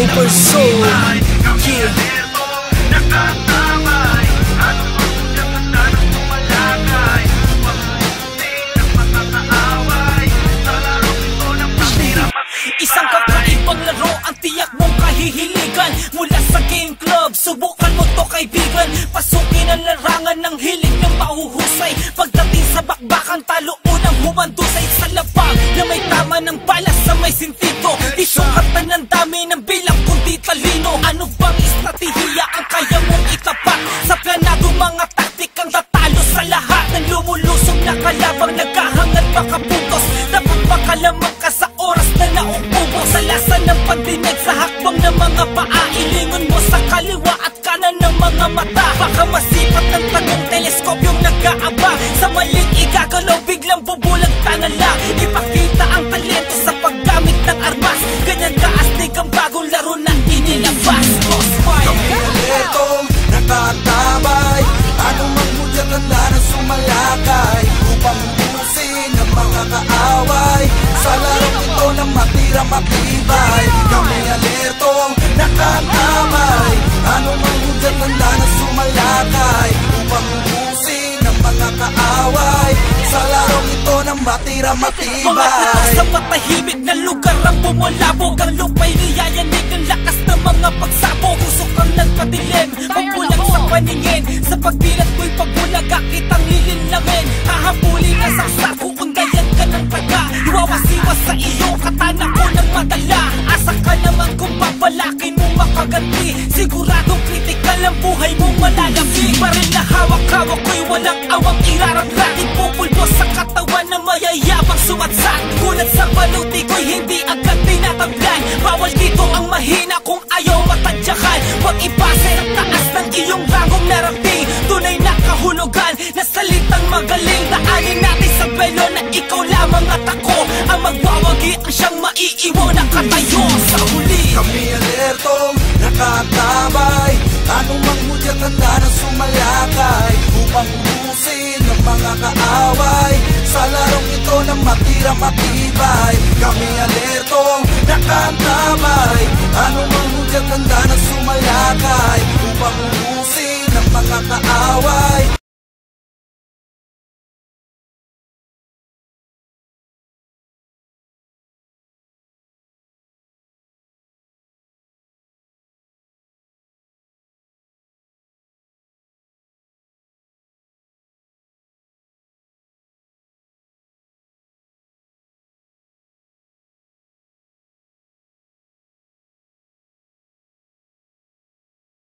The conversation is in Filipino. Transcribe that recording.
Super Soul. Yeah. Isang kakaibang laro ang tiyak mong kahihiligan. Mula sa game club, subukan mo to kaibigan. Pasukin ang larangan ng hilig ng mahuhusay. Pagdating sa bakbakan, talo unang humandusay. Sa labang na may tama ng bala sa may sintido. Di sukatan ng dami ng bilang kundi talino. Ano bang estratehiya ang kaya mong itapat? Sa planado mga taktik ang tatalo sa lahat. Ng lumulusog na kalabang nagkahangad makapuntos. Dapat makalamang ka sa oras na nauubo. Sa lasa ng pandinig sa hakbang ng mga paa. Ilingon mo sa kaliwa at kanan ng mga mata. Baka masipat ng tagong teleskopyong nag-aabang. Sa maling igagalaw biglang bubulag tanan lang. Ipakita ang talento sa paggamit ng armas. Ganyan kaastig ang bagong laro na inilabas. Kami alertong nakatabay. Anong manghudyan handa na sumalakay upang ubusin ang mga kaaway. Sa larong ito na matira matibay. Kami alertong nakatabay. Anong manghudyan handa na sumalakay upang ubusin ang mga kaaway. Sa larong ito na matira matibay. Mga tao sa matahimik na lugar ang bumulabog. Ang lupa'y niyayanig ang lakas ng mga pagsabog. Usok ang nagpadilim, pagbulag sa paningin. Sa pagdilat ko'y pagbulaga kitang lilinangin. Hahabulin ang saksak, kukundayan ka ng taga. Iwawasiwas sa iyong katana ko ng madala. Asa ka naman kung papalakin mo makaganti. Siguradong kritikal ang buhay mong malalaki. Baril na hawak-hawak ko'y walang awang iraraglag. Ipupulbo sa katawan na mayayabang sumatsat. Gulat sa baluti ko'y hindi agad tinatablan. Bawal dito ang mahina kung ayaw matadyakan. Huwag ipase ang taas ng iyong rangong narating. Tunay na kahulugan na salitang magaling. Daanin natin sa belo na ikaw lamang at ako ang magwawagi ang siyang maiiwan na katayo sa huli. Kami alertong nakatabay. Anong manghudyan handa na sumalakay upang ubusin ang mga kaaway. Sa larong ito na matira matibay. Kami alertong nakatabay. Anong manghudyan handa na sumalakay upang ubusin ang mga kaaway.